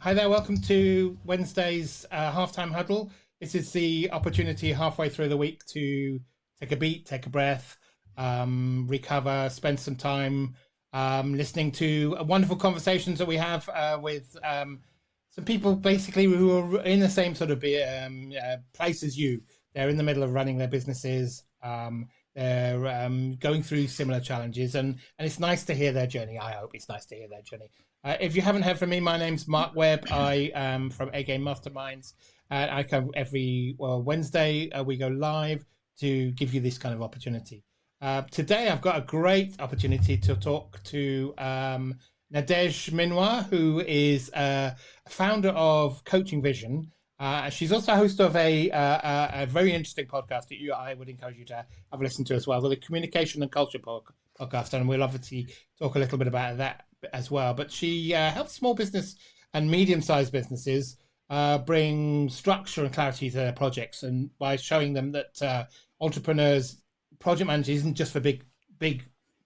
Hi there, welcome to Wednesday's halftime huddle. This is the opportunity halfway through the week to take a beat, take a breath, recover, spend some time listening to wonderful conversations that we have with some people basically who are in the same sort of place as you. They're in the middle of running their businesses. They're going through similar challenges, and it's nice to hear their journey. I hope it's nice to hear their journey. If you haven't heard from me, my name's Mark Webb. I am from A Game Masterminds. I come every Wednesday. We go live to give you this kind of opportunity. Today, I've got a great opportunity to talk to Nadège Minois, who is a founder of Coaching Vision. She's also a host of a very interesting podcast that I would encourage you to have a listen to as well, the Communication and Culture podcast, and we'll obviously talk a little bit about that as well. But she helps small business and medium-sized businesses bring structure and clarity to their projects, and by showing them that entrepreneurs, project managers isn't just for big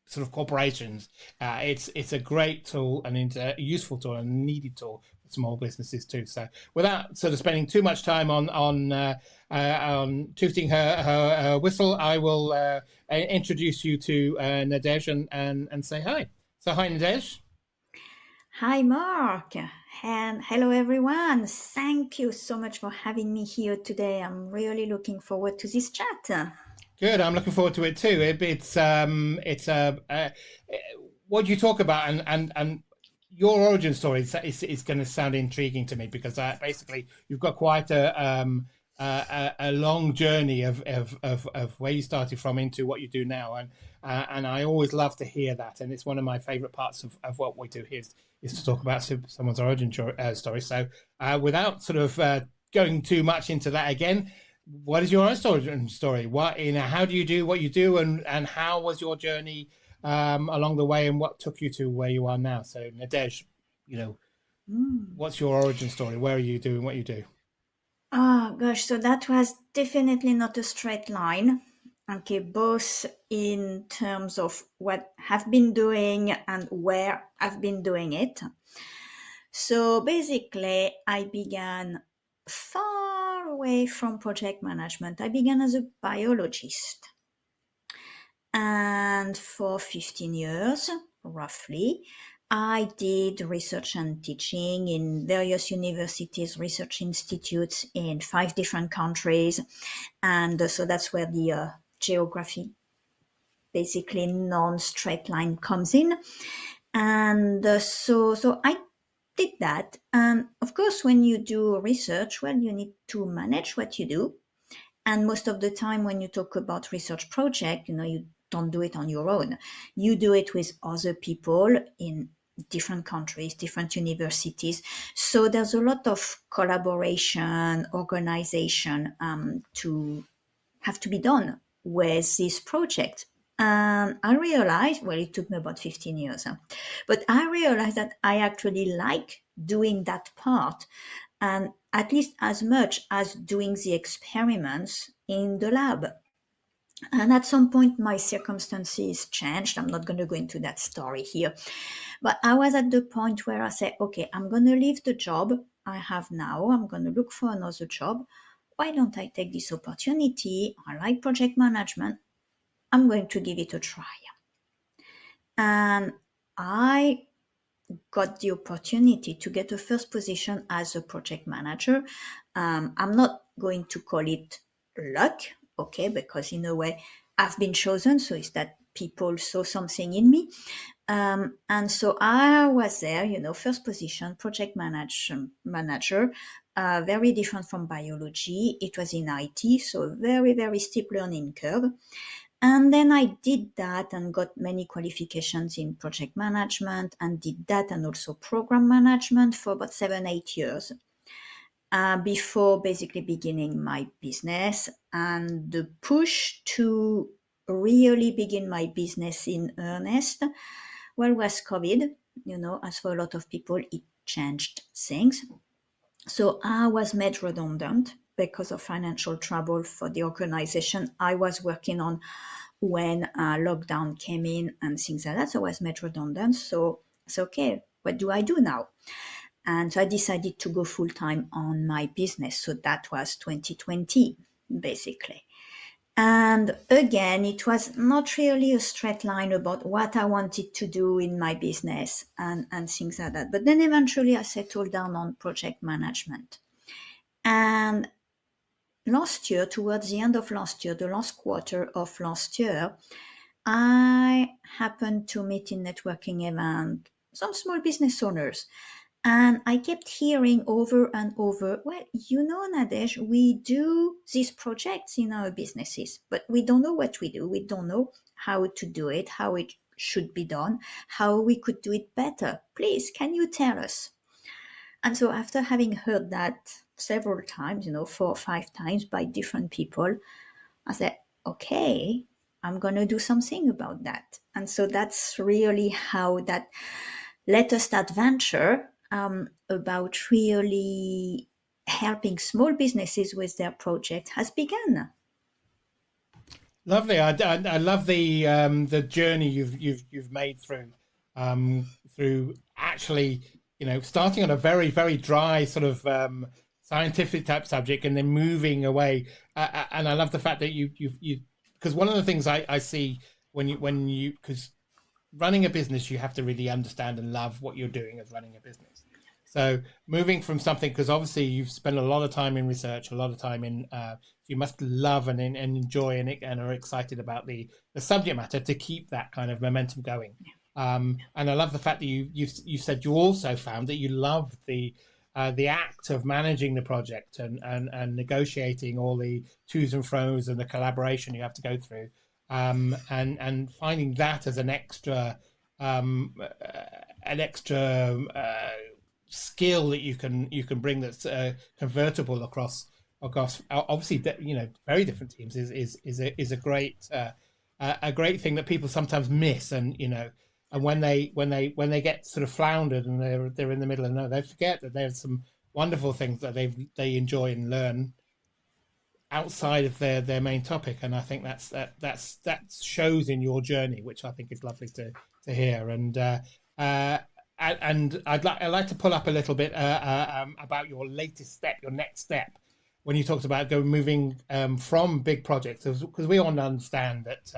sort of corporations. It's a great tool, and it's a useful tool and a needed tool for small businesses too. So without sort of spending too much time on tooting her whistle, I will introduce you to Nadège and say hi. So hi, Nadège. Hi, Mark, and hello, everyone. Thank you so much for having me here today. I'm really looking forward to this chat. Good. I'm looking forward to it too. What you talk about and your origin story is going to sound intriguing to me, because basically you've got quite a long journey of where you started from into what you do now, and I always love to hear that, and it's one of my favorite parts of what we do here is to talk about someone's origin story. So without sort of going too much into that again, what is your origin story? How do you do what you do, and how was your journey along the way, and what took you to where you are now? So Nadège, what's your origin story? Where are you doing what you do? Oh, gosh, so that was definitely not a straight line. Okay, both in terms of what I've been doing and where I've been doing it. So basically, I began far away from project management. I began as a biologist. And for 15 years, roughly, I did research and teaching in various universities, research institutes in 5 different countries. And so that's where the geography, basically non-straight line, comes in. And so I did that. And of course, when you do research, well, you need to manage what you do. And most of the time when you talk about research project, you don't do it on your own. You do it with other people in different countries, different universities. So there's a lot of collaboration, organization to have to be done with this project. And I realized, well, it took me about 15 years, but I realized that I actually like doing that part, and at least as much as doing the experiments in the lab. And at some point, my circumstances changed. I'm not going to go into that story here. But I was at the point where I said, okay, I'm going to leave the job I have now. I'm going to look for another job. Why don't I take this opportunity? I like project management. I'm going to give it a try. And I got the opportunity to get a first position as a project manager. I'm not going to call it luck, okay, because in a way I've been chosen, so it's that people saw something in me. And so I was there, first position, project manager, very different from biology. It was in IT, so very, very steep learning curve. And then I did that and got many qualifications in project management, and did that and also program management for about 7-8 years before basically beginning my business. And the push to really begin my business in earnest, well, was COVID. As for a lot of people, it changed things. So I was made redundant because of financial trouble for the organization I was working on when lockdown came in and things like that. So I was made redundant. So it's okay. What do I do now? And so I decided to go full time on my business. So that was 2020, basically. And again, it was not really a straight line about what I wanted to do in my business and things like that. But then eventually I settled down on project management. And last year, towards the end of last year, the last quarter of last year, I happened to meet in networking event some small business owners. And I kept hearing over and over, well, Nadège, we do these projects in our businesses, but we don't know what we do. We don't know how to do it, how it should be done, how we could do it better. Please, can you tell us? And so after having heard that several times, 4 or 5 times by different people, I said, okay, I'm going to do something about that. And so that's really how that latest adventure about really helping small businesses with their project has begun. Lovely. I love the journey you've made through actually, starting on a very, very dry sort of scientific type subject and then moving away. And I love the fact that you because one of the things I see when you because running a business, you have to really understand and love what you're doing as running a business. So moving from something, because obviously you've spent a lot of time in research, a lot of time in, you must love and enjoy and are excited about the subject matter to keep that kind of momentum going. And I love the fact that you said you also found that you love the act of managing the project and negotiating all the to's and fro's and the collaboration you have to go through, and finding that as an extra skill that you can bring that's convertible across obviously very different teams is a great thing that people sometimes miss. And when they get sort of floundered and they're in the middle, and they forget that there's some wonderful things that they enjoy and learn outside of their main topic. And I think that shows in your journey, which I think is lovely to hear. And I'd like to pull up a little bit about your latest step, your next step, when you talked about moving from big projects, because we all understand that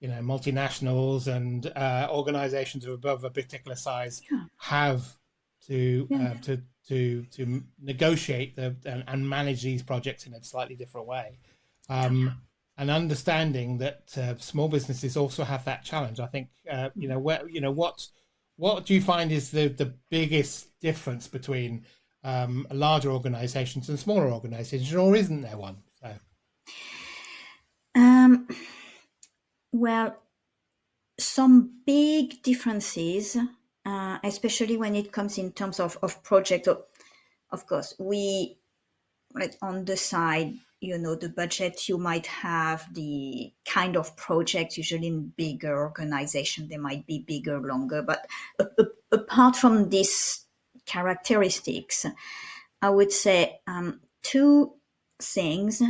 multinationals and organizations of above a particular size have to negotiate and manage these projects in a slightly different way. And understanding that small businesses also have that challenge. I think what do you find is the biggest difference between larger organizations and smaller organizations, or isn't there one? So. Well, some big differences, especially when it comes in terms of project. Of course, we, like on the side, the budget you might have, the kind of project, usually in bigger organization, they might be bigger, longer. But apart from these characteristics, I would say two things.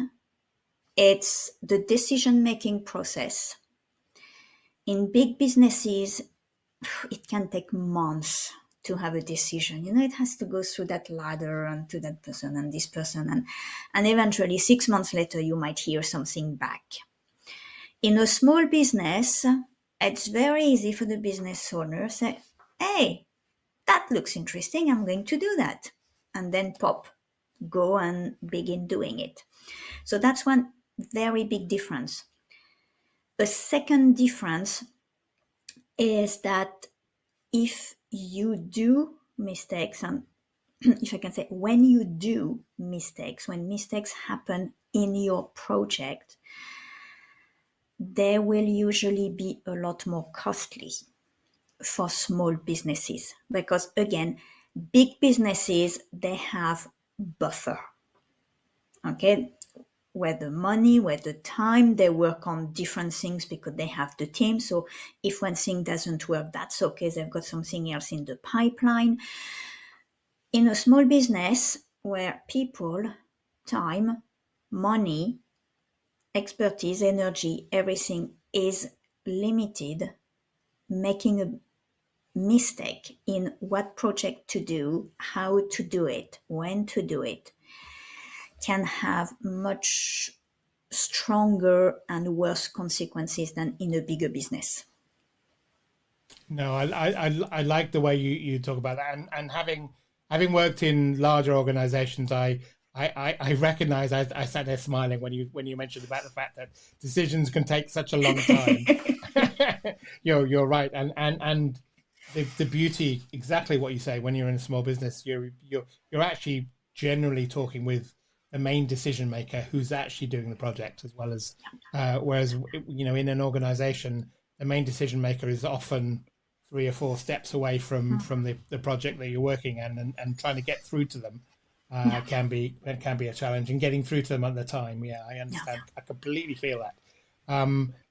It's the decision-making process. In big businesses, it can take months to have a decision. It has to go through that ladder and to that person and this person. And eventually 6 months later, you might hear something back. In a small business, it's very easy for the business owner to say, hey, that looks interesting. I'm going to do that. And then go and begin doing it. So that's one very big difference. A second difference is that if you do mistakes, and if I can say, when you do mistakes, when mistakes happen in your project, they will usually be a lot more costly for small businesses. Because again, big businesses, they have buffer. Okay? Where the money, where the time, they work on different things because they have the team. So if one thing doesn't work, that's okay. They've got something else in the pipeline. In a small business where people, time, money, expertise, energy, everything is limited, making mistake in what project to do, how to do it, when to do it, can have much stronger and worse consequences than in a bigger business. No, I like the way you talk about that, and having worked in larger organizations, I recognize. I sat there smiling when you mentioned about the fact that decisions can take such a long time. You're right, and the beauty, exactly what you say, when you're in a small business, you're actually generally talking with the main decision maker who's actually doing the project, as well as whereas in an organization, the main decision maker is often 3 or 4 steps away from the project that you're working on, and trying to get through to them Yeah, can be a challenge, and getting through to them at the time. Yeah, I yeah, understand. I completely feel that.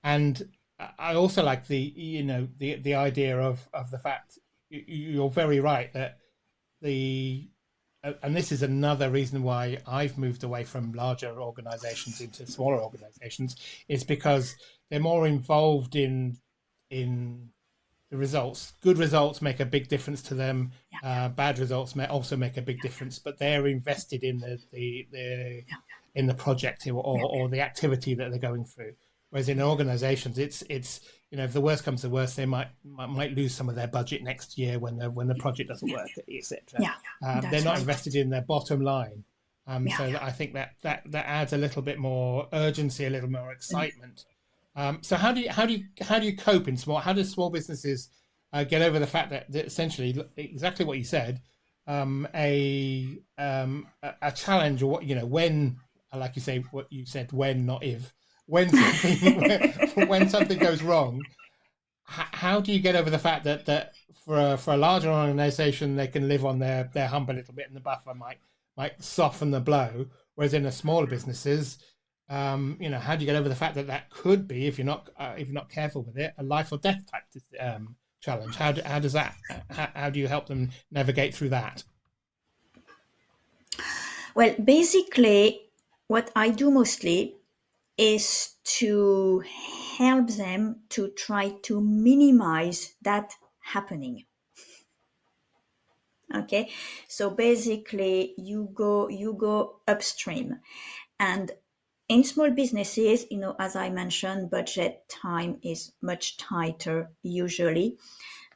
And I also like the idea of the fact you're very right that the and this is another reason why I've moved away from larger organizations into smaller organizations, is because they're more involved in the results. Good results make a big difference to them. yeah, Bad results may also make a big difference, but they're invested in the yeah, in the project, or the activity that they're going through. Whereas in organizations, it's if the worst comes to worst, they might lose some of their budget next year when the project doesn't yeah, work, etc. yeah. They're That's not right. invested in their bottom line. Yeah, So yeah. I think that adds a little bit more urgency, a little more excitement. So how do you cope in small? How do small businesses get over the fact that essentially exactly what you said, a challenge, or when, like you say, what you said, when, not if, when something when something goes wrong, how do you get over the fact that for a larger organization, they can live on their hump a little bit, and the buffer might soften the blow, whereas in a smaller businesses, how do you get over the fact that could be, if you're not careful with it, a life or death type challenge? How does that how do you help them navigate through that? Well, basically, what I do mostly is to help them to try to minimize that happening. Okay, so basically you go upstream, and in small businesses, as I mentioned, budget time is much tighter usually.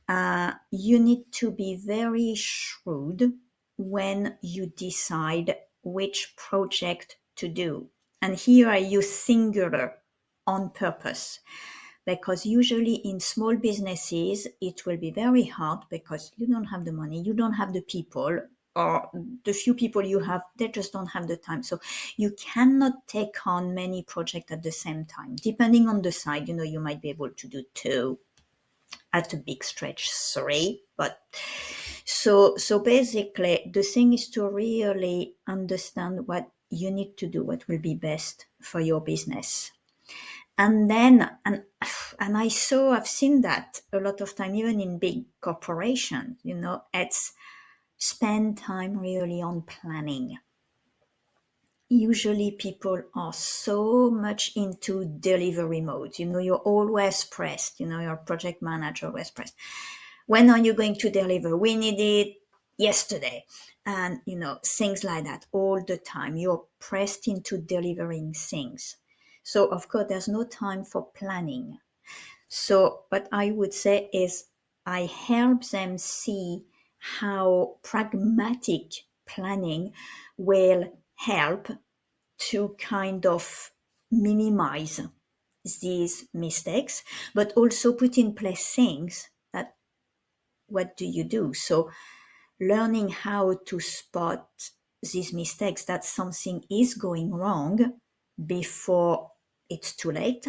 You need to be very shrewd when you decide which project to do. And here I use singular on purpose, because usually in small businesses, it will be very hard because you don't have the money, you don't have the people, or the few people you have, they just don't have the time. So you cannot take on many projects at the same time. Depending on the side, you might be able to do two, at a big stretch, sorry. But so basically the thing is to really understand what you need to do, what will be best for your business. And then and I've seen that a lot of time, even in big corporations, it's spend time really on planning. Usually people are so much into delivery mode. You're always pressed, your project manager always pressed. When are you going to deliver? We need it yesterday. And, things like that all the time. You're pressed into delivering things. So, of course, there's no time for planning. So, what I would say is I help them see how pragmatic planning will help to kind of minimize these mistakes, but also put in place things that what do you do? So learning how to spot these mistakes, that something is going wrong before it's too late,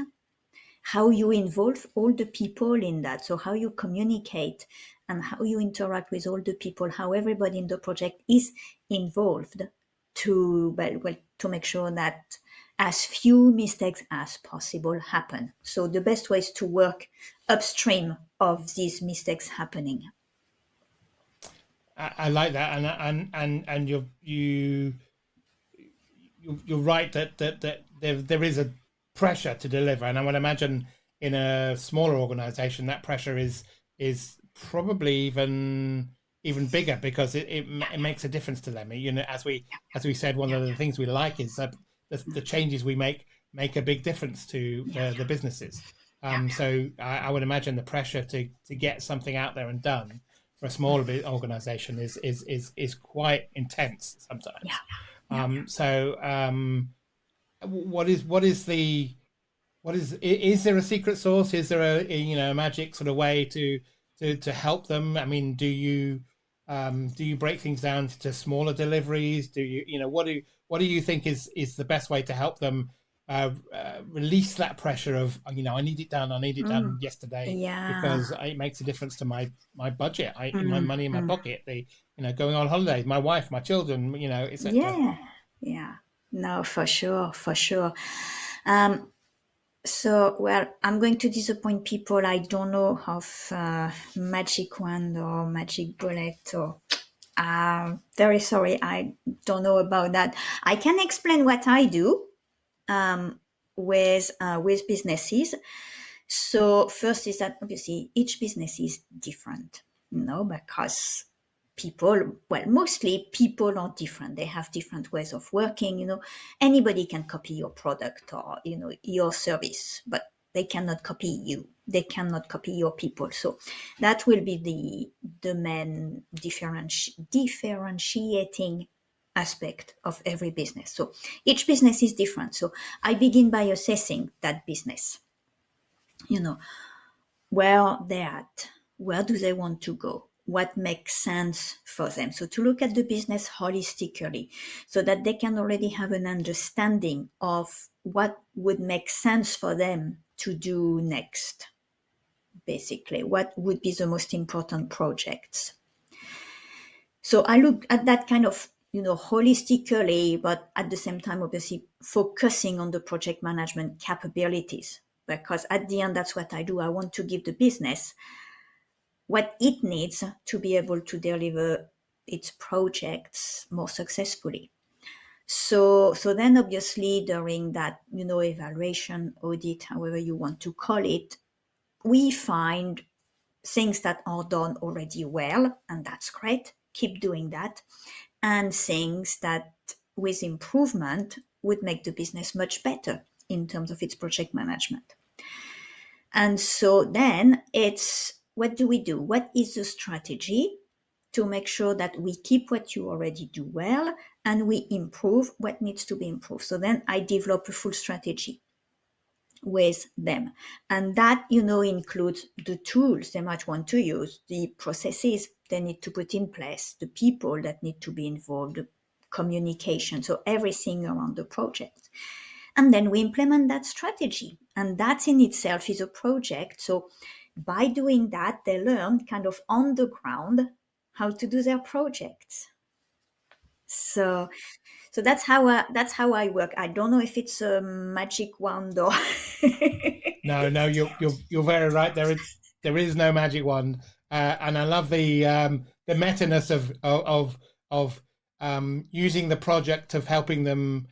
how you involve all the people in that, so how you communicate and how you interact with all the people, how everybody in the project is involved to to make sure that as few mistakes as possible happen. So the best way is to work upstream of these mistakes happening. I like that, and you're right that there is a pressure to deliver, and I would imagine in a smaller organization that pressure is probably even bigger, because it makes a difference to them. You know, as we said, one Yeah, of the things we like is that the changes we make a big difference to yeah, the businesses. yeah, So I would imagine the pressure to get something out there and done for a smaller organization is quite intense yeah, sometimes. yeah, So is there a secret sauce? Is there a magic sort of way to help them? I mean, do you break things down to smaller deliveries? Do what do you think is the best way to help them release that pressure of, I need it done, I need it mm, done yesterday, yeah, because it makes a difference to my budget, my mm, money in my mm. pocket, going on holidays, my wife, my children, etc. Yeah, yeah. No, for sure, for sure. Um, So, well, I'm going to disappoint people. I don't know of magic wand or magic bullet, or very sorry, I don't know about that. I can explain what I do um, with businesses. So first is that obviously each business is different, because people, well, mostly people are different. They have different ways of working. Anybody can copy your product or your service, but they cannot copy you. They cannot copy your people. So that will be the main differentiating aspect of every business. So each business is different. So I begin by assessing that business. You know, where are they at? Where do they want to go? What makes sense for them? So to look at the business holistically, so that they can already have an understanding of what would make sense for them to do next. Basically, what would be the most important projects? So I look at that kind of holistically, but at the same time, obviously focusing on the project management capabilities, because at the end, that's what I do. I want to give the business what it needs to be able to deliver its projects more successfully. So then obviously during that, evaluation, audit, however you want to call it, we find things that are done already well, and that's great. Keep doing that. And things that with improvement would make the business much better in terms of its project management. And so then it's, what do we do? What is the strategy to make sure that we keep what you already do well and we improve what needs to be improved? So then I develop a full strategy with them. And that, includes the tools they might want to use, the processes they need to put in place, the people that need to be involved, the communication, so everything around the project. And then we implement that strategy. And that in itself is a project. So by doing that, they learn kind of on the ground how to do their projects. So that's how I work. I don't know if it's a magic wand or No, no, you're very right. There is no magic wand, and I love the meta-ness of using the project, of helping them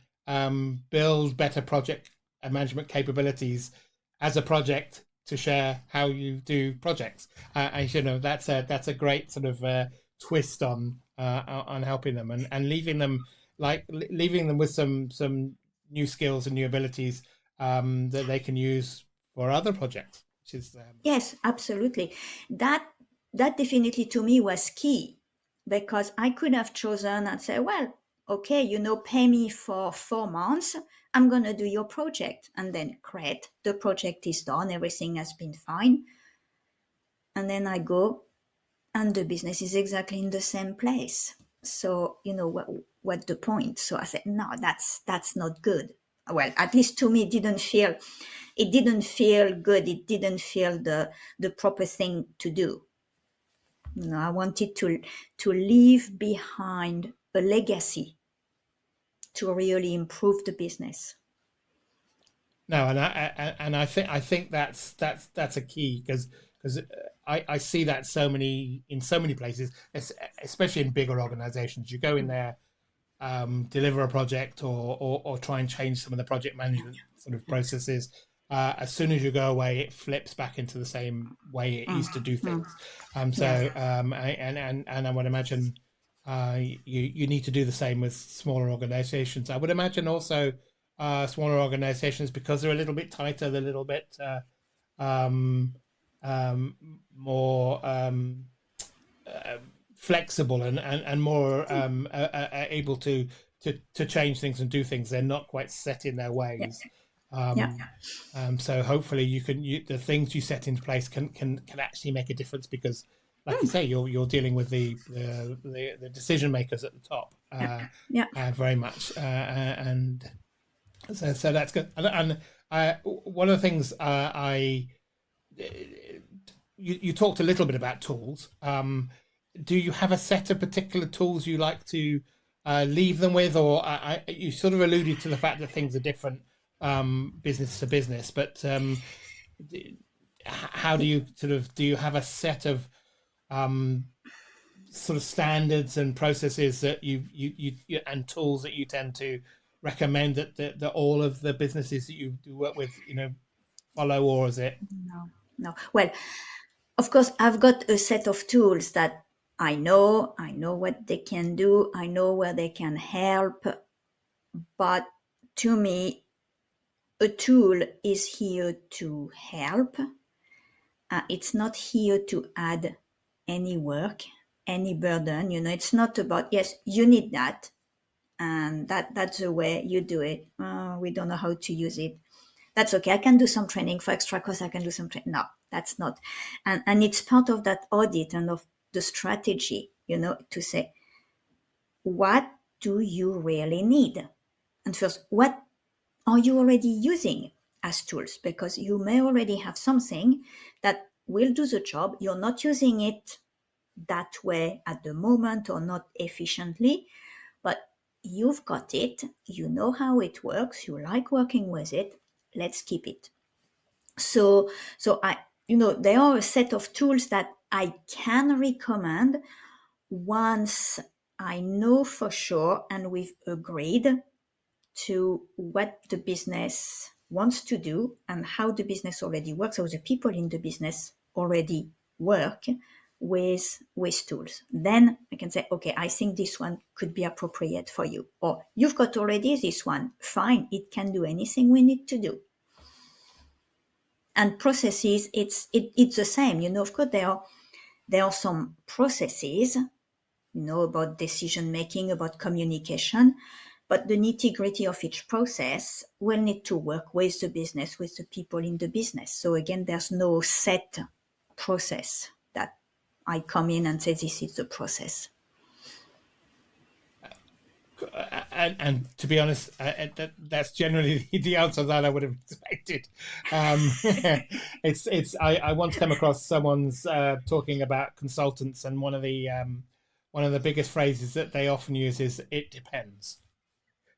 build better project and management capabilities as a project to share how you do projects. And that's a great sort of twist on helping them, and leaving them with some new skills and new abilities that they can use for other projects, which is Yes, absolutely. That definitely to me was key, because I could have chosen and say, well, okay, pay me for 4 months. I'm gonna do your project, and then great, the project is done, everything has been fine, and then I go and the business is exactly in the same place. So what the point? So I said, no, that's not good. Well, at least to me, it didn't feel good. It didn't feel the proper thing to do. I wanted to leave behind a legacy to really improve the business. no, and I think that's a key, because I see that in so many places, especially in bigger organizations. You go in there, deliver a project, or try and change some of the project management sort of processes, as soon as you go away, it flips back into the same way it used to do things. Yeah. And I would imagine you need to do the same with smaller organizations. I would imagine also smaller organizations, because they're a little bit tighter, they're a little bit um, more flexible and more able to change things and do things. They're not quite set in their Yeah. ways. Yeah. So hopefully the things you set into place can actually make a difference, because, like you say, you're dealing with the decision makers at the top, Yeah. very much, and so that's good. And one of the things you talked a little bit about tools. Do you have a set of particular tools you like to leave them with, or you sort of alluded to the fact that things are different, business to business, but how do you do you have a set of sort of standards and processes that you and tools that you tend to recommend that all of the businesses that you do work with, follow, or is it? No. No. Well, of course, I've got a set of tools that I know what they can do, I know where they can help, but to me, a tool is here to help. It's not here to add any work, any burden. It's not about, yes, you need that, and that's the way you do it. We don't know how to use it. That's okay. I can do some training for extra cost. I can do some training. No, that's not. And it's part of that audit and of the strategy, to say, what do you really need? And first, what are you already using as tools? Because you may already have something that will do the job. You're not using it that way at the moment, or not efficiently, but you've got it. You know how it works. You like working with it. Let's keep it. So there are a set of tools that I can recommend once I know for sure and we've agreed to what the business wants to do and how the business already works, or the people in the business already work with tools. Then I can say, okay, I think this one could be appropriate for you. Or you've got already this one, fine, it can do anything we need to do. And processes, it's the same. Of course, there are some processes, about decision making, about communication, but the nitty gritty of each process will need to work with the business, with the people in the business. So again, there's no set process that I come in and say, this is the process. And to be honest, that's generally the answer that I would have expected. I once came across someone's talking about consultants, and one of the biggest phrases that they often use is "it depends,"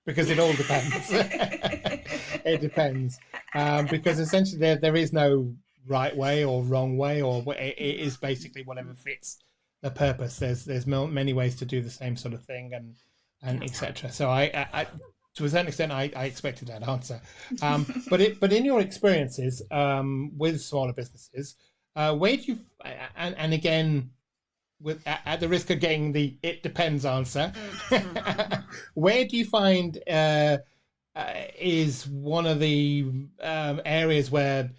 because it all depends. It depends, because essentially there is no right way or wrong way, or it is basically whatever fits the purpose. There's many ways to do the same sort of thing, and etc. So I to a certain extent, I expected that answer. But in your experiences with smaller businesses, where do you and again, with at the risk of getting the "it depends" answer, where do you find is one of the areas where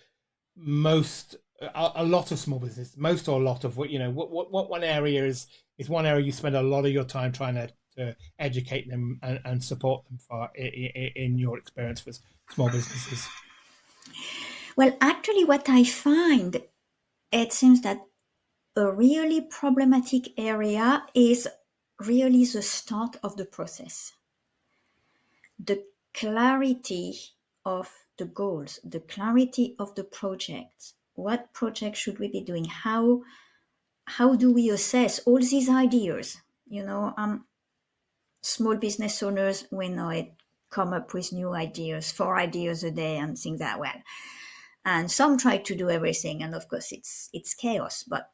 a lot of small business, most or a lot of what one area is one area you spend a lot of your time trying to educate them and support them for in your experience for small businesses? Well, actually, what I find, it seems that a really problematic area is really the start of the process. The clarity of the goals, the clarity of the project. What project should we be doing? How do we assess all these ideas? Small business owners, we know it, come up with new ideas, 4 ideas a day, and think that, well, and some try to do everything, and of course it's chaos. But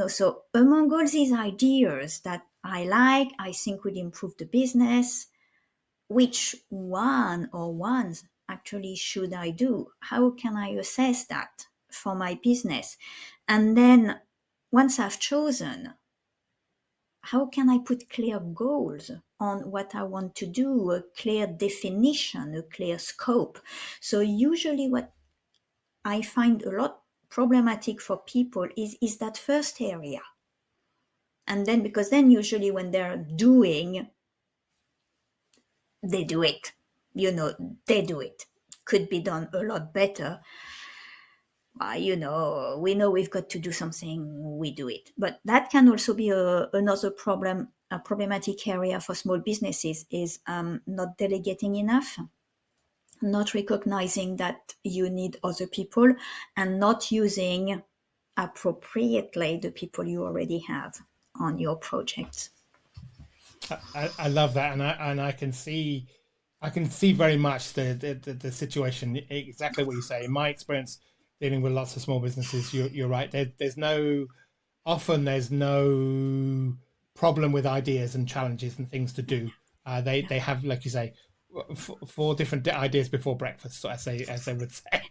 so among all these ideas that I think would improve the business, which one or ones actually should I do? How can I assess that for my business? And then once I've chosen, how can I put clear goals on what I want to do, a clear definition, a clear scope? So usually what I find a lot problematic for people is that first area. And then, because then usually when they're doing, they do it. They do it. Could be done a lot better. We know we've got to do something, we do it. But that can also be another problem, a problematic area for small businesses is not delegating enough, not recognizing that you need other people, and not using appropriately the people you already have on your projects. I love that, and I can see very much the situation, exactly what you say. In my experience, dealing with lots of small businesses, you're right. There's no problem with ideas and challenges and things to do. They have, like you say, four different ideas before breakfast, so as they would say,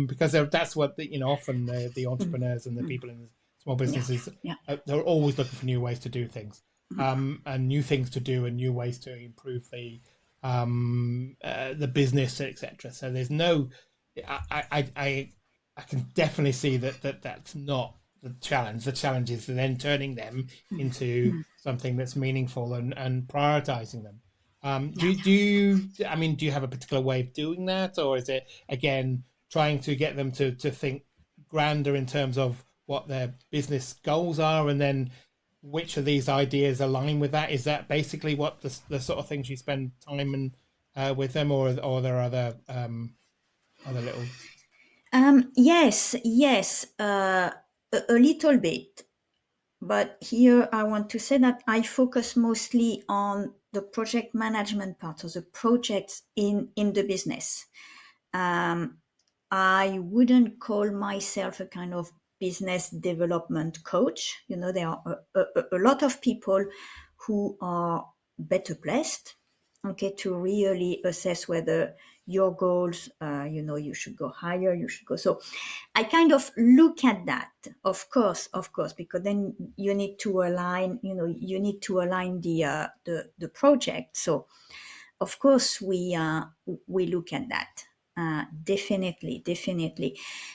because that's what often the entrepreneurs and the people in the small businesses, Yeah. they're always looking for new ways to do things, and new things to do and new ways to improve the business, etc. So there's no, I can definitely see that's not the challenge. The challenge is then turning them into something that's meaningful and prioritizing them. Do you? I mean, do you have a particular way of doing that, or is it again trying to get them to think grander in terms of what their business goals are, and then which of these ideas align with that? Is that basically what the sort of things you spend time and with them, or there are other little? Yes, a little bit. But here I want to say that I focus mostly on the project management part of the projects in the business. I wouldn't call myself a kind of business development coach. There are a lot of people who are better placed, okay, to really assess whether your goals, you should go higher, you should go. So I kind of look at that, of course, because then you need to align, the project. So of course we look at that. Definitely.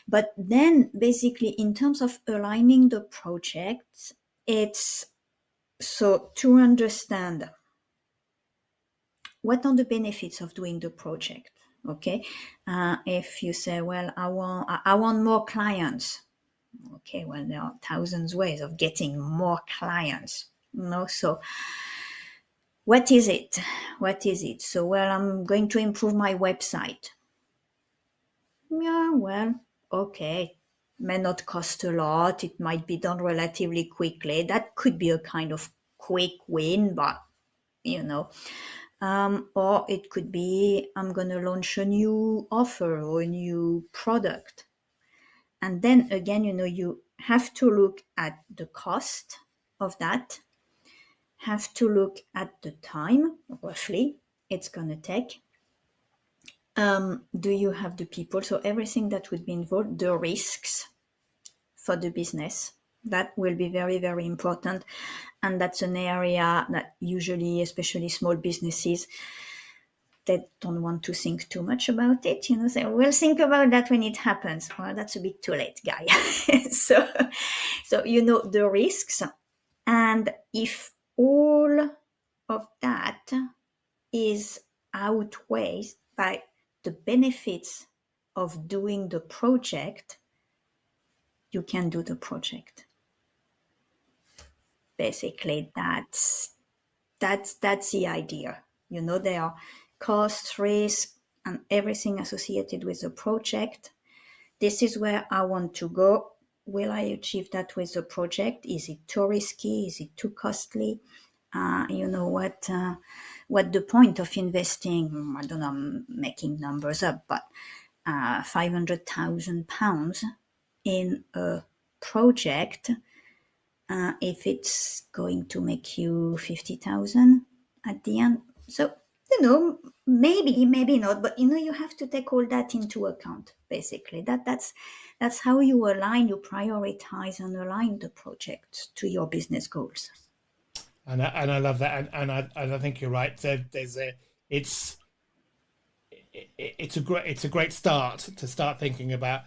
But then basically in terms of aligning the projects, it's so to understand what are the benefits of doing the project. Okay, if you say, well, I want more clients. Okay, well, there are thousands ways of getting more clients. So what is it? So, well, I'm going to improve my website. Yeah, well, okay. May not cost a lot. It might be done relatively quickly. That could be a kind of quick win, but or it could be I'm going to launch a new offer or a new product. And then again, you have to look at the cost of that, have to look at the time roughly it's going to take. Do you have the people? So everything that would be involved, the risks for the business, that will be very, very important. And that's an area that usually, especially small businesses, they don't want to think too much about it. Say, we'll think about that when it happens. Well, that's a bit too late, guy. so the risks. And if all of that is outweighed by the benefits of doing the project, you can do the project. Basically, that's the idea. There are costs, risks, and everything associated with the project. This is where I want to go. Will I achieve that with the project? Is it too risky? Is it too costly? What the point of investing? I don't know, I'm making numbers up, but £500,000 in a project, if it's going to make you 50,000 at the end. So maybe not, but you have to take all that into account. Basically, that's how you align, you prioritize, and align the project to your business goals. And I love that, and I think you're right. It's it's a great start to start thinking about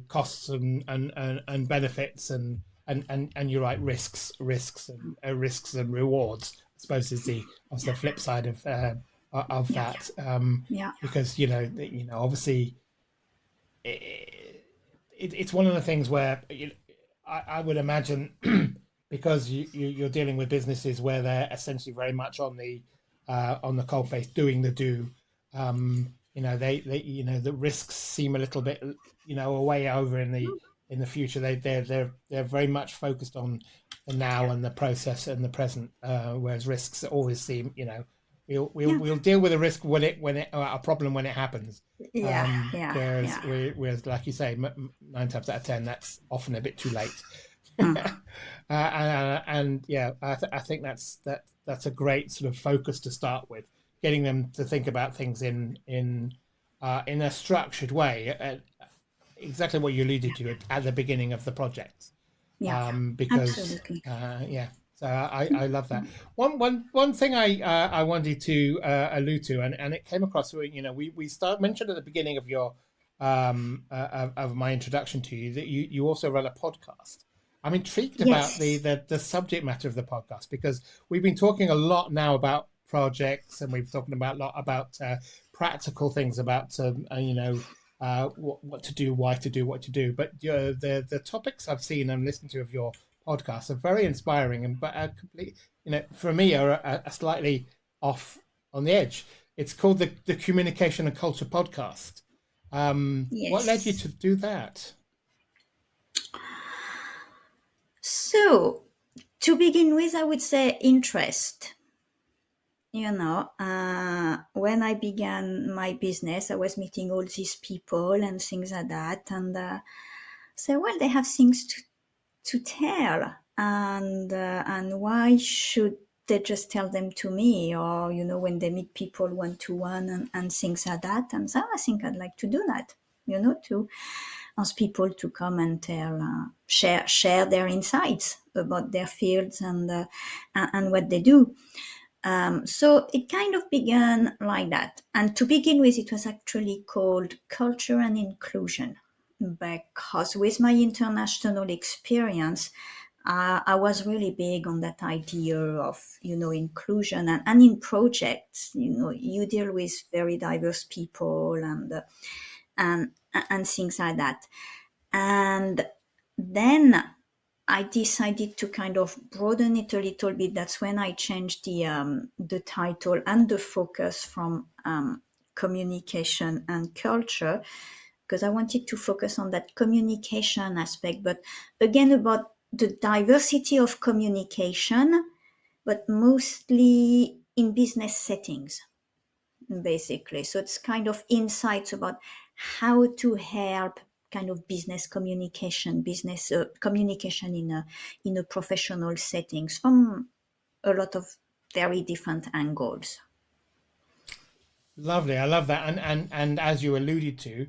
costs and benefits and you're right, risks and rewards. I suppose is the flip side of Yeah, that, yeah, because obviously it's one of the things where I would imagine because you're dealing with businesses where they're essentially very much on the coal face doing the do. They the risks seem a little bit away over in the future. They're very much focused on the now and the process and the present, whereas risks always seem yeah, we'll deal with a risk when it a problem when it happens. yeah, yeah, Whereas, yeah. like you say, 9 times out of 10, that's often a bit too late. Mm. And yeah, I think that's a great sort of focus to start with, getting them to think about things in a structured way, exactly what you alluded to at the beginning of the project, Yeah, because absolutely. yeah. So I love that. One thing I wanted to allude to, and it came across. We mentioned at the beginning of your of my introduction to you that you also run a podcast. I'm intrigued about the, Yes, the the subject matter of the podcast, because we've been talking a lot now about projects, and we've talking about a lot about practical things about what to do, why to do, what to do. But the topics I've seen and listened to of your podcast are very inspiring, and but complete, for me, are a slightly off on the edge. It's called the Communication and Culture Podcast. What led you yes. to do that? So, to begin with, I would say interest. When I began my business, I was meeting all these people and things like that, and so well, they have things to tell, and why should they just tell them to me, or when they meet people one to one and things like that, and so I think I'd like to do that, to ask people to come and tell, share their insights about their fields and what they do. So it kind of began like that. And to begin with, it was actually called Culture and Inclusion, because with my international experience, I was really big on that idea of, inclusion, and in projects, you deal with very diverse people and, and things like that. And then I decided to kind of broaden it a little bit. That's when I changed the title and the focus from communication and culture, because I wanted to focus on that communication aspect, but again about the diversity of communication, but mostly in business settings, basically. So it's kind of insights about how to help kind of business communication in a professional settings from a lot of very different angles. Lovely, I love that, and as you alluded to,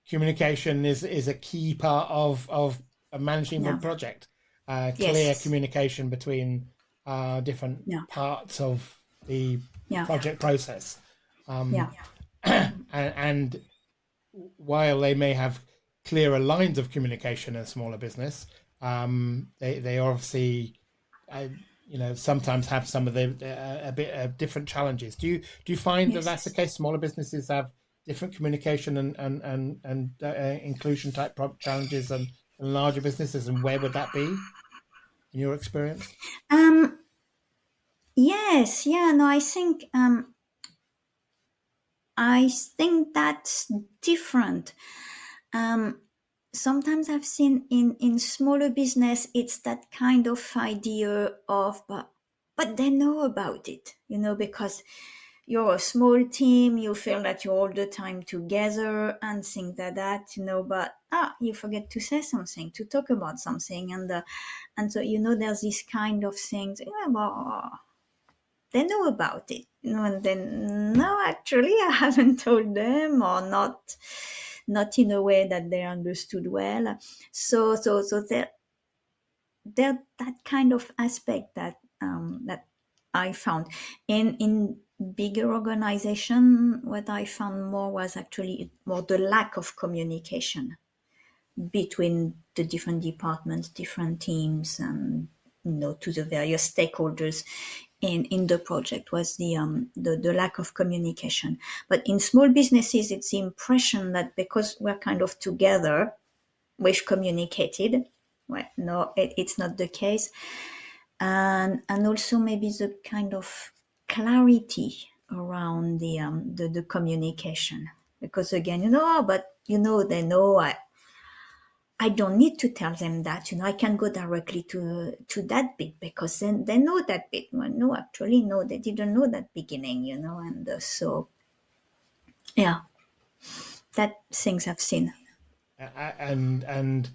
communication is a key part of managing a Yeah. project. Clear Yes. communication between different Yeah. parts of the Yeah. project process, Yeah. and while they may have clearer lines of communication in a smaller business, they obviously uh, sometimes have some of the a bit of different challenges. Do you find that that's the Yes. case? Smaller businesses have different communication and inclusion type challenges than larger businesses, and where would that be in your experience? Um. Yes. Yeah. No. I think that's different. Um. Sometimes I've seen in smaller business, it's that kind of idea of, but they know about it, because you're a small team, you feel that you're all the time together and things like that, but you forget to say something, to talk about something, and so there's this kind of things. Yeah, well, they know about it, and then no, actually, I haven't told them, or not in a way that they understood well. So there that kind of aspect that I found in bigger organization. What I found more was actually more the lack of communication between the different departments, different teams, and to the various stakeholders in the project was the lack of communication. But in small businesses, it's the impression that because we're kind of together, we've communicated. Well, no, it's not the case, and also maybe the kind of clarity around the communication, because again, but they know I don't need to tell them that, I can go directly to that bit, because then they know that bit. Well, no, actually, no, they didn't know that beginning, and so, yeah, that things I've seen. And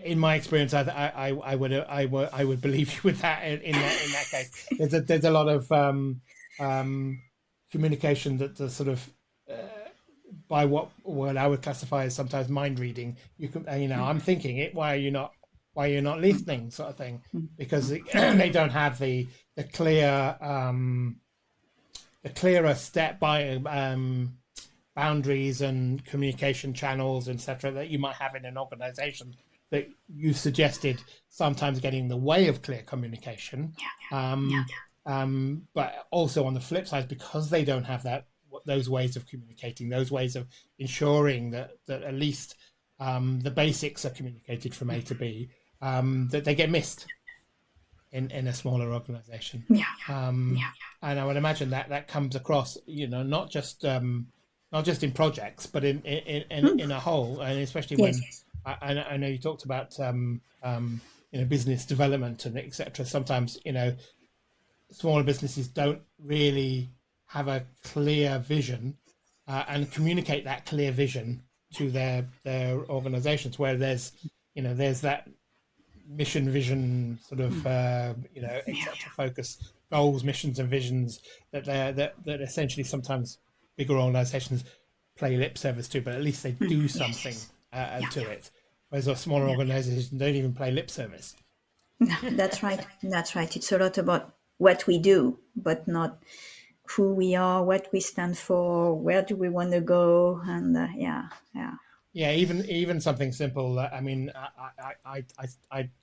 in my experience, I would believe you with that in that case. There's a lot of communication that's sort of by what I would classify as sometimes mind reading. You can I'm thinking it. Why are you not listening, sort of thing, because they don't have the clear the clearer step by boundaries and communication channels, etc., that you might have in an organization that you suggested sometimes get in the way of clear communication. But also on the flip side, because they don't have those ways of communicating, those ways of ensuring that at least the basics are communicated from A to B, that they get missed in a smaller organization. And I would imagine that comes across, not just in projects, but in a whole, and especially when I know you talked about business development and etc. Sometimes smaller businesses don't really have a clear vision and communicate that clear vision to their organizations, where there's that mission, vision, sort of etc. focus, goals, missions, and visions that essentially sometimes bigger organizations play lip service to, but at least they do something to it. Whereas a smaller organizations don't even play lip service. No, that's right. That's right. It's a lot about what we do, but not who we are, what we stand for, where do we want to go, and Yeah, even something simple. I mean, I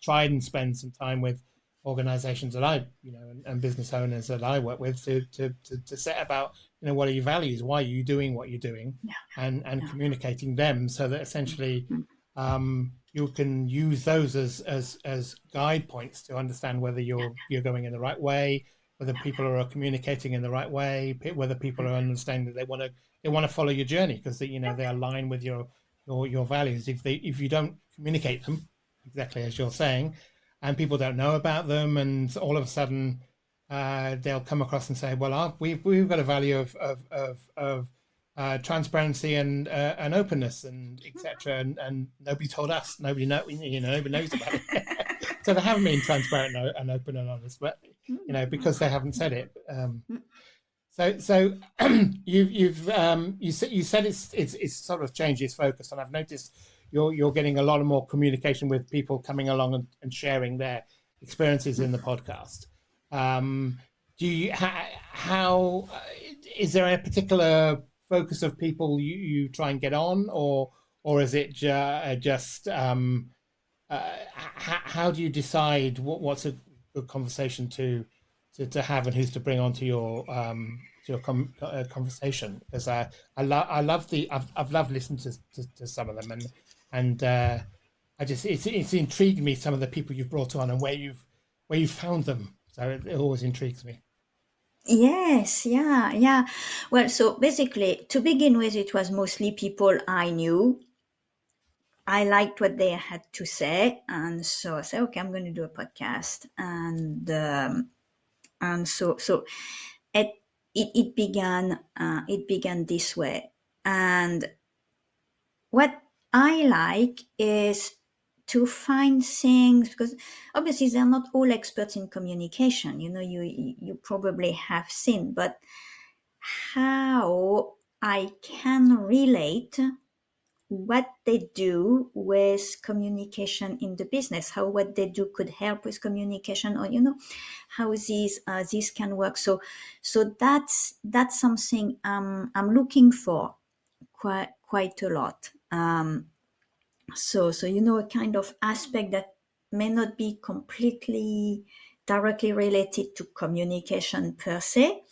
tried and spend some time with organizations that and business owners that I work with to set about what are your values, why are you doing what you're doing, and communicating them, so that essentially you can use those as guide points to understand whether you're going in the right way, whether people are communicating in the right way, whether people are understanding that they want to follow your journey because they align with your values. If you don't communicate them exactly as you're saying, and people don't know about them, and all of a sudden they'll come across and say, "Well, we've got a value of transparency and openness and etc." And nobody told us. Nobody knows about it. So they haven't been transparent and open and honest, but because they haven't said it. So you said it's sort of changed its focus, and I've noticed you're getting a lot more communication with people coming along and sharing their experiences in the podcast. How is there a particular focus of people you try and get on, or is it just how do you decide what's a good conversation to have and who's to bring onto your conversation? Because I've loved listening to some of them, and it's intrigued me, some of the people you've brought on and where you've found them. So it always intrigues me. Yes, yeah. Well, so basically, to begin with, it was mostly people I knew. I liked what they had to say, and so I said, "Okay, I'm going to do a podcast." And so it began this way. And what I like is to find things, because obviously they're not all experts in communication. You probably have seen, but how I can relate what they do with communication in the business, how what they do could help with communication, or how these can work. So that's something I'm looking for quite a lot. So a kind of aspect that may not be completely directly related to communication per se,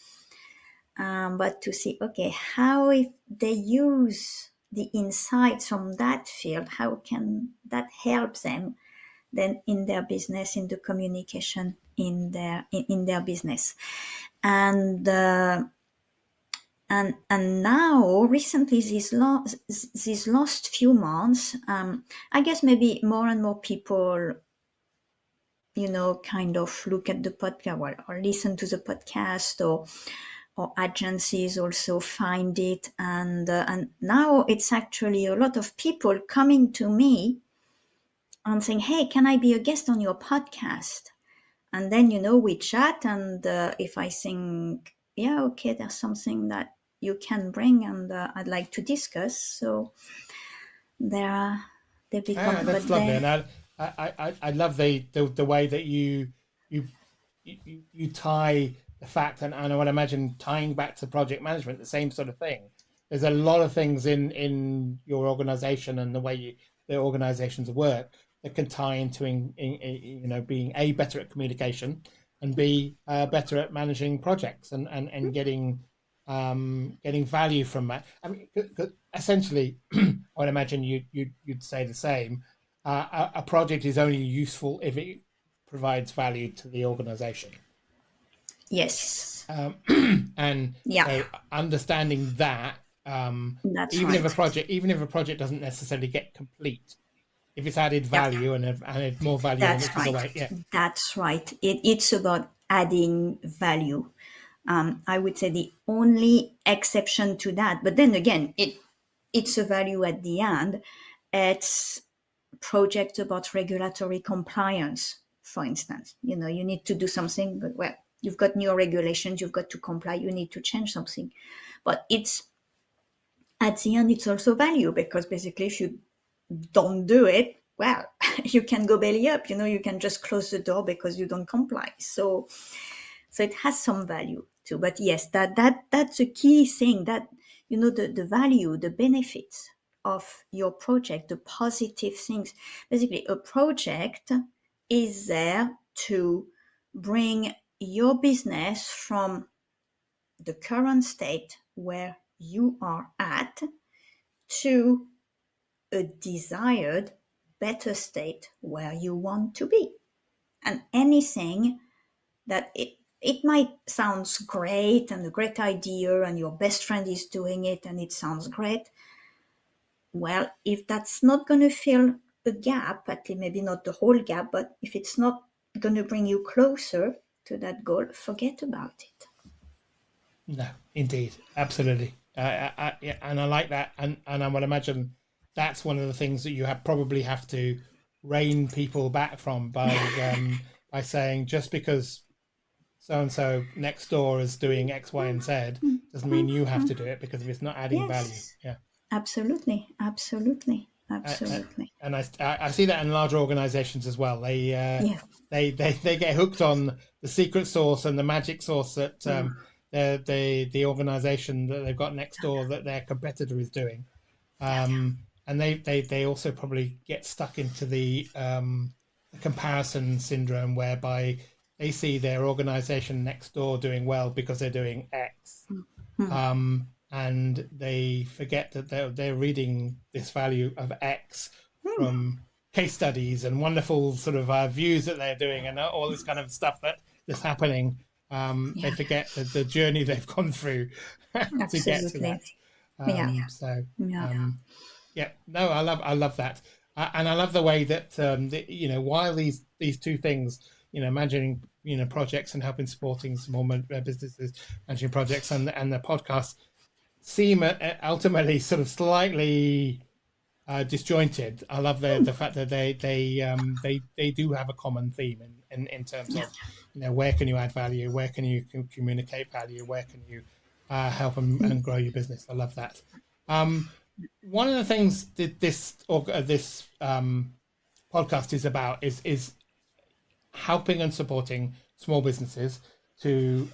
but to see, okay, how if they use the insights from that field, how can that help them then in their business, in the communication in their business. And now recently, these last few months, I guess maybe more and more people kind of look at the podcast, or listen to the podcast, or agencies also find it, and now it's actually a lot of people coming to me and saying, hey, can I be a guest on your podcast? And then we chat, and if I think, yeah, okay, there's something that you can bring, and I'd like to discuss, so they become, That's but lovely, then and I love the way that you you tie the fact, and I would imagine tying back to project management, the same sort of thing. There's a lot of things in your organization and the way the organizations work that can tie into being better at communication, and better at managing projects, and getting value from that. I mean, essentially, I would imagine you'd say the same. A project is only useful if it provides value to the organization. yes, Um, and yeah, so understanding that, that's even if right. even if a project doesn't necessarily get complete, if it's added Yeah, value and added more value than it that's took right. away, yeah, That's right. It's about adding value. I would say the only exception to that, but then again, it's a value at the end. It's project about regulatory compliance, for instance. You need to do something, but well, you've got new regulations, you've got to comply, you need to change something. But it's at the end, it's also value, because basically, if you don't do it, well, you can go belly up. You can just close the door because you don't comply. So it has some value too. But yes, that's a key thing, that the value, the benefits of your project, the positive things. Basically, a project is there to bring your business from the current state where you are at to a desired better state where you want to be. And anything that it might sounds great and a great idea, and your best friend is doing it and it sounds great. Well, if that's not going to fill a gap, at least maybe not the whole gap, but if it's not going to bring you closer to that goal, forget about it. no, indeed, absolutely, yeah, and I like that, and I would imagine that's one of the things that you probably have to rein people back from by saying, just because so and so next door is doing X, Y, and Z doesn't mean you have to do it, because if it's not adding value, Yes, yeah. absolutely, absolutely, I, I, absolutely. and I see that in larger organizations as well. Yeah. They get hooked on the secret sauce and the magic sauce that the organization that they've got next door that their competitor is doing, and they also probably get stuck into the comparison syndrome, whereby they see their organization next door doing well because they're doing X, and they forget that they're reading this value of X from case studies and wonderful sort of views that they're doing, and all this kind of stuff that's happening. They Yeah, forget the journey they've gone through to get to absolutely. that. Yeah, So yeah. yeah, no, I love that, and I love the way that while these two things, managing projects and helping supporting small businesses, managing projects, and the podcast seem ultimately sort of slightly disjointed. I love the fact that they do have a common theme in terms Yeah. of, where can you add value, where can you communicate value, where can you help and grow your business. I love that. One of the things that this podcast is about is helping and supporting small businesses to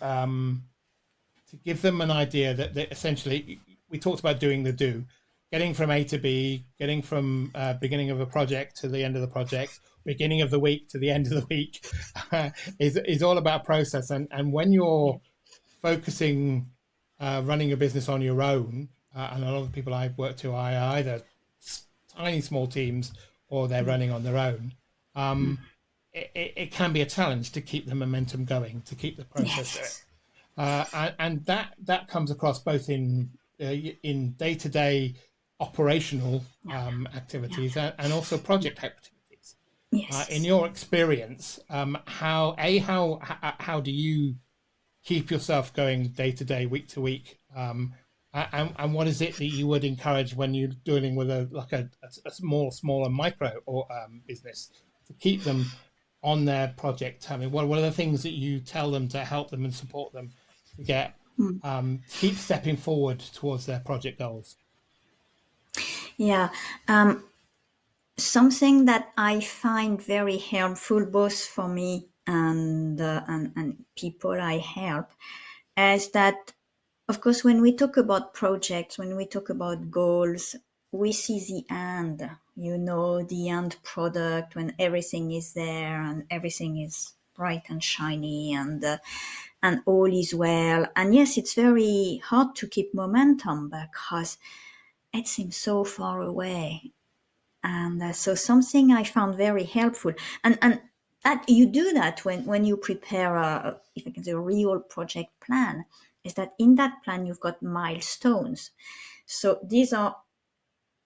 give them an idea that essentially we talked about doing the do, getting from A to B, getting from beginning of a project to the end of the project, beginning of the week to the end of the week, is all about process. And when Yeah. you're focusing running a business on your own, and a lot of the people I work to are either tiny small teams or they're Mm. running on their own. Mm. It can be a challenge to keep the momentum going, to keep the process going. Yes. And that comes across both in day-to-day operational Yeah. Yeah. activities and also project activities. In Yes. your experience, how do you keep yourself going day to day, week to week? And what is it that you would encourage when you're dealing with a smaller micro or business to keep them on their project? I mean, what are the things that you tell them to help them and support them to get Mm. keep stepping forward towards their project goals? Yeah. Something that I find very helpful, both for me and people I help, is that, of course, when we talk about projects, when we talk about goals, we see the end, the end product when everything is there and everything is bright and shiny and all is well. And yes, it's very hard to keep momentum because it seems so far away. And so something I found very helpful, and that you do that when you prepare if I can say a real project plan, is that in that plan you've got milestones. So these are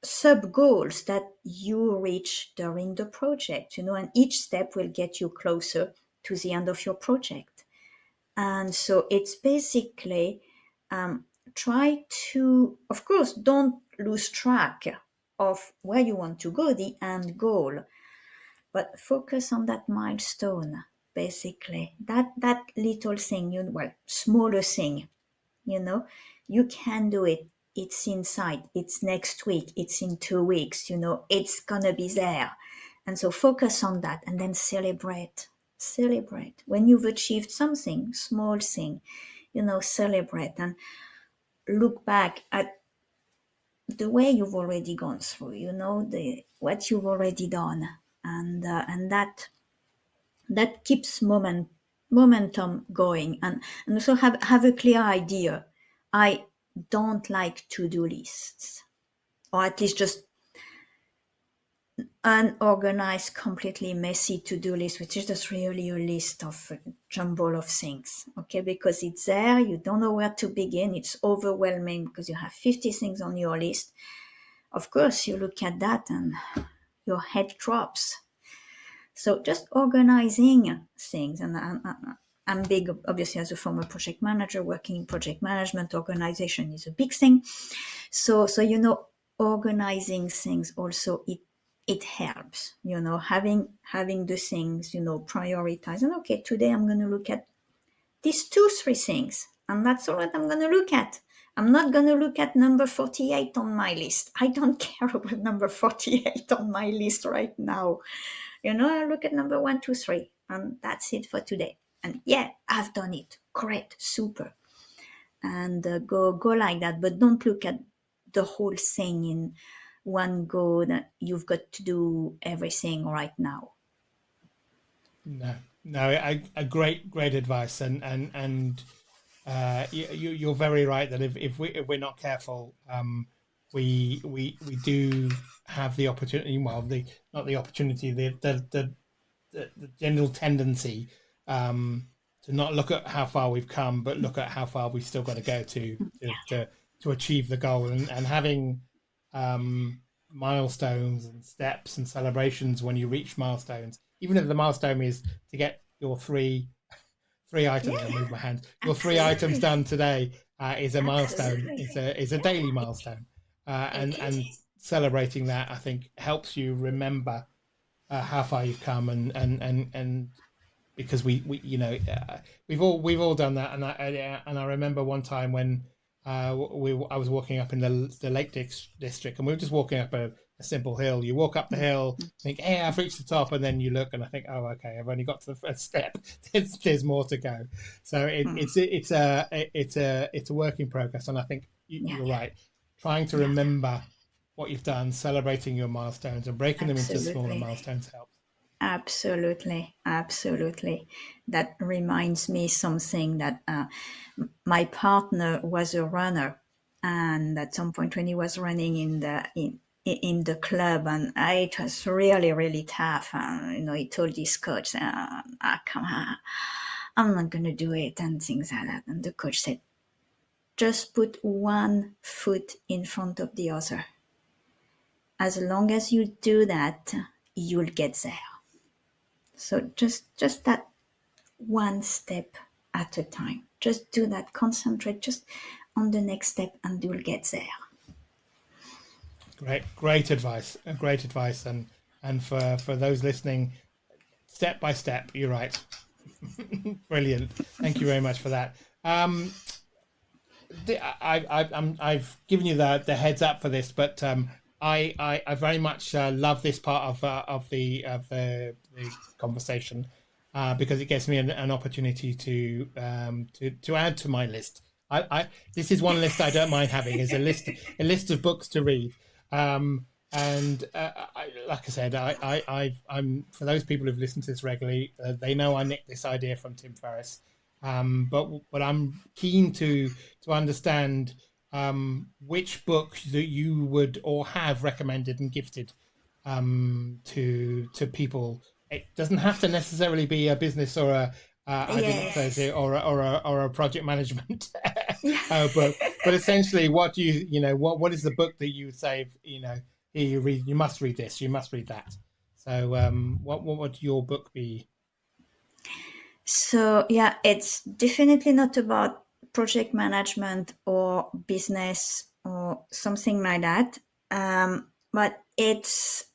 sub goals that you reach during the project, and each step will get you closer to the end of your project. And so it's basically try to, of course, don't lose track of where you want to go, the end goal, but focus on that milestone, basically. That little thing, smaller thing, you know, you can do it. It's inside, it's next week, it's in 2 weeks, it's gonna be there. And so focus on that and then celebrate. Celebrate. When you've achieved something, small thing, celebrate and look back at the way you've already gone through, the what you've already done. And that keeps momentum going and also have a clear idea. I don't like to-do lists, or at least just unorganized, completely messy to-do list, which is just really a list of a jumble of things. Okay, because it's there, you don't know where to begin, it's overwhelming because you have 50 things on your list. Of course, you look at that and your head drops. So just organizing things, and I'm big, obviously, as a former project manager, working in project management. Organization is a big thing. So organizing things also it helps. Having the things prioritize. And okay, today I'm going to look at these 2-3 things, and that's all that I'm going to look at. I'm not going to look at number 48 on my list. I don't care about number 48 on my list right now. I look at number 1, 2, 3, and that's it for today. And yeah, I've done it. Great, super. And go like that. But don't look at the whole thing in one go that you've got to do everything right now. No, no, a great advice, and you're very right that if we're not careful, we do have the opportunity. Well, the not the opportunity, the general tendency to not look at how far we've come, but look at how far we've still got to go to achieve the goal, and having milestones and steps and celebrations when you reach milestones, even if the milestone is to get your three items. I Yeah, move my hand. Your 3 items absolutely. done today is a milestone. Absolutely. Is a daily milestone, and It and is. celebrating that, I think, helps you remember how far you've come, and because we we've all done that, and I remember one time when I was walking up in the Lake District, and we were just walking up a simple hill. You walk up the hill, think, hey, I've reached the top, and then you look and I think, oh, okay, I've only got to the first step. There's more to go. So it's a work in progress, and I think Yeah, you're right. Trying to yeah, remember what you've done, celebrating your milestones, and breaking them into smaller absolutely. milestones helps. Absolutely, absolutely. That reminds me something that my partner was a runner, and at some point when he was running in the club, and it was really really tough. He told his coach, "Come on, I'm not gonna do it," and things like that. And the coach said, "Just put one foot in front of the other. As long as you do that, you'll get there." So just that one step at a time. Just do that. Concentrate just on the next step, and you'll get there. Great advice. Great advice, and for those listening, step by step. You're right. Brilliant. Thank you very much for that. I've given you the heads up for this, but I very much love this part of the conversation because it gives me an opportunity to add to my list. This is one list I don't mind having, is a list of books to read. And like I said, I'm for those people who've listened to this regularly, they know I nicked this idea from Tim Ferriss. But I'm keen to understand which book that you would or have recommended and gifted to people. It doesn't have to necessarily be a business or a I didn't say Yes. or a project management Yeah. book, but essentially, what do what is the book that you would say, here you read, you must read this, you must read that. So what would your book be? So yeah, it's definitely not about project management or business or something like that. But it's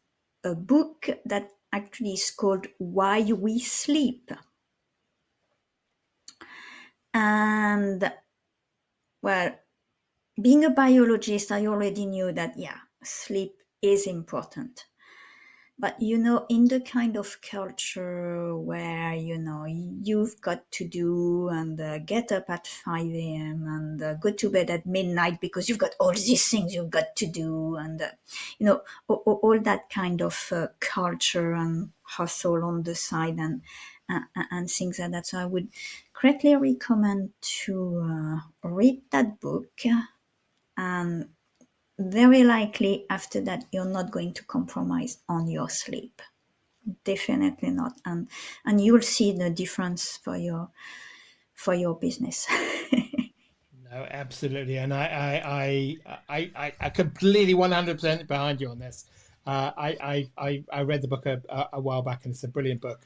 a book that actually is called Why We Sleep. And well, being a biologist, I already knew that, yeah, sleep is important. But, in the kind of culture where, you've got to do and get up at 5 a.m. and go to bed at midnight because you've got all these things you've got to do, and, all that kind of culture and hustle on the side, and things like that. So I would greatly recommend to read that book, and very likely after that you're not going to compromise on your sleep. Definitely not. And you'll see the difference for your business. No, absolutely, and I completely 100% behind you on this. I read the book a while back, and it's a brilliant book,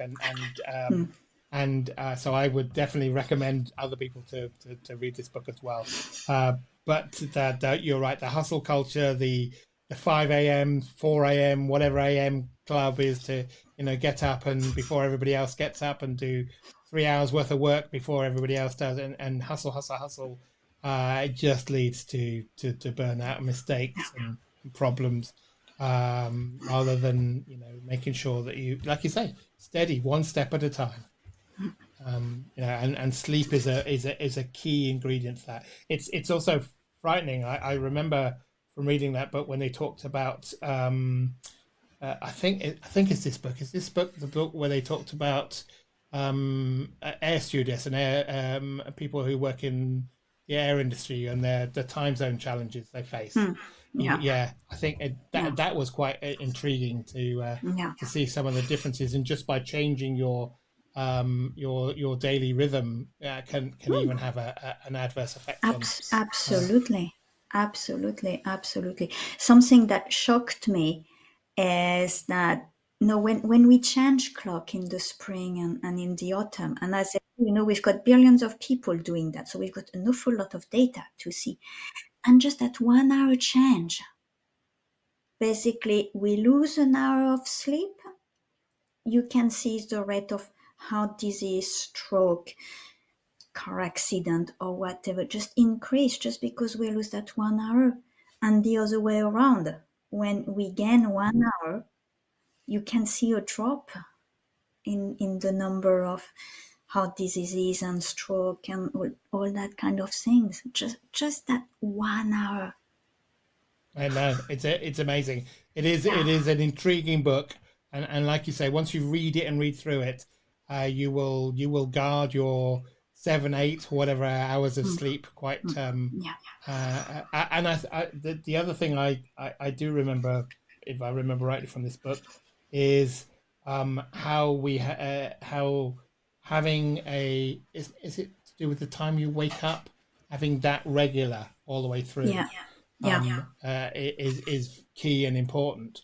and so I would definitely recommend other people to read this book as well. But you're right, the hustle culture, the 5 a.m., 4 a.m., whatever a.m. club is to get up and before everybody else gets up and do 3 hours worth of work before everybody else does, and hustle, hustle, hustle. It just leads to burnout, mistakes, and problems, rather than making sure that you, like you say, steady, one step at a time. And sleep is a key ingredient to that. It's also frightening. I remember from reading that book when they talked about. I think it's this book. Is this book the book where they talked about air stewardess and air people who work in the air industry and the time zone challenges they face? Yeah, Yeah, I think yeah, that was quite intriguing yeah. to see some of the differences, and just by changing your daily rhythm can even have an adverse effect on. Uh, Absolutely, absolutely, absolutely. Something that shocked me is that, when we change clock in the spring and in the autumn, and I said, we've got billions of people doing that, so we've got an awful lot of data to see, and just that 1 hour change, basically we lose an hour of sleep, you can see the rate of heart disease, stroke, car accident, or whatever just increase just because we lose that 1 hour. And the other way around, when we gain 1 hour, you can see a drop in the number of heart diseases and stroke and all that kind of things. Just that 1 hour. I know it's amazing. It is an intriguing book, and like you say, once you read it and read through it, you will guard your 7, 8, whatever hours of sleep quite. And the other thing I do remember, if I remember rightly from this book, is how having is it to do with the time you wake up, having that regular all the way through. Is key and important.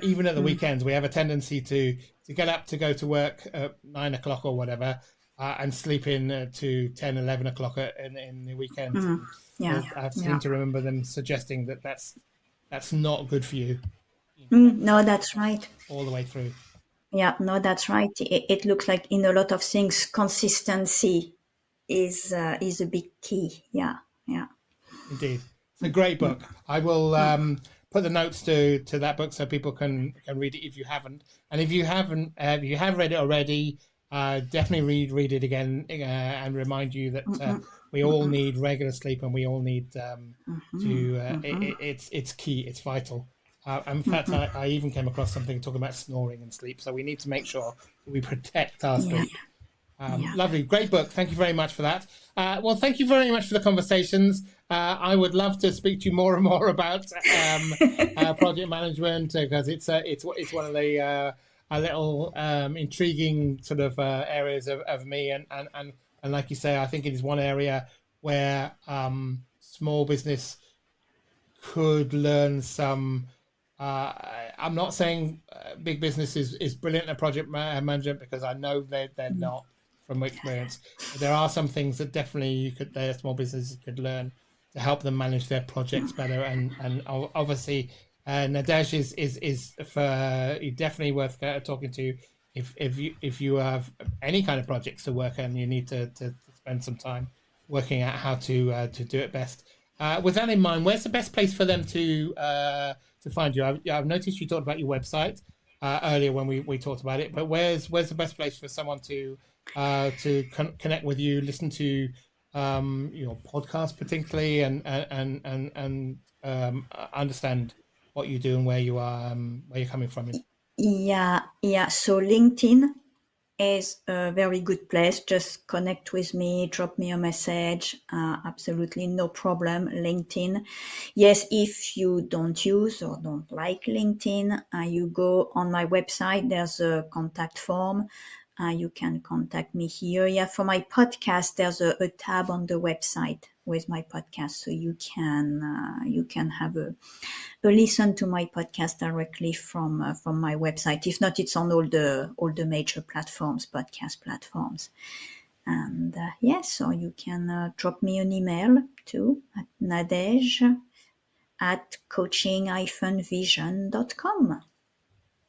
Even at the weekends, we have a tendency to get up to go to work at 9 o'clock or whatever, and sleep in to 10, 11 o'clock in the weekends. I seem to remember them suggesting that's not good for you. No, that's right. All the way through. Yeah, no, that's right. It looks like in a lot of things, consistency is a big key. Yeah. Indeed. It's a great book. I will put the notes to that book so people can read it if you haven't. And if you haven't, if you have read it already, definitely read it again and remind you that we all need regular sleep and we all need it's key. It's vital. In fact, I even came across something talking about snoring and sleep. So we need to make sure we protect our sleep. Lovely. Great book. Thank you very much for that. Well, thank you very much for the conversations. I would love to speak to you more and more about project management because it's one of the a little intriguing sort of areas of me. And like you say, I think it is one area where small business could learn some. I'm not saying big business is brilliant at project management because I know they're not from experience. But there are some things that definitely their small businesses could learn to help them manage their projects better. And obviously, Nadège is for definitely worth talking to if you have any kind of projects to work and you need to spend some time working out how to do it best. With that in mind, where's the best place for them to find you? I've noticed you talked about your website earlier when we talked about it, but where's the best place for someone to connect with you, listen to your podcast particularly, and understand what you do and where you are, where you're coming from? Yeah. So LinkedIn is a very good place. Just connect with me, drop me a message. Absolutely no problem. LinkedIn. Yes, if you don't use or don't like LinkedIn, you go on my website. There's a contact form. You can contact me here. Yeah, for my podcast, there's a tab on the website with my podcast, so you can have a listen to my podcast directly from my website. If not, it's on all the major platforms, podcast platforms. And so you can drop me an email too at nadege@coaching-vision.com.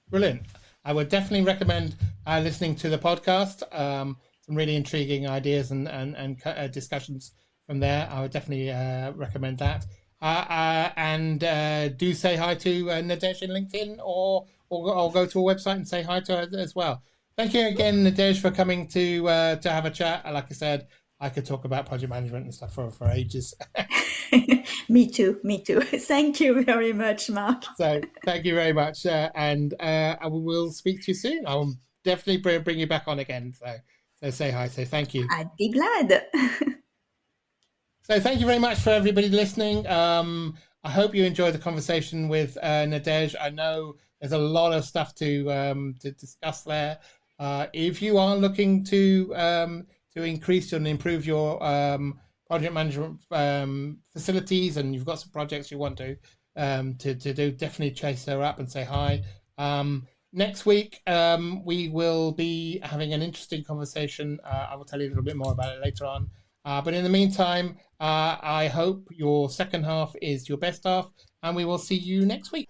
Brilliant. I would definitely recommend listening to the podcast. Some really intriguing ideas and discussions from there. I would definitely recommend that. And do say hi to Nadège in LinkedIn or go to a website and say hi to her as well. Thank you again, Nadège, for coming to have a chat. Like I said, I could talk about project management and stuff for ages. Me too. Thank you very much, Mark. So thank you very much. And I will speak to you soon. I will definitely bring you back on again. So say hi. So thank you. I'd be glad. So thank you very much for everybody listening. I hope you enjoyed the conversation with Nadège. I know there's a lot of stuff to discuss there. If you are looking to increase and improve your project management facilities, and you've got some projects you want to do, definitely chase her up and say hi. Next week, we will be having an interesting conversation. I will tell you a little bit more about it later on. But in the meantime, I hope your second half is your best half, and we will see you next week.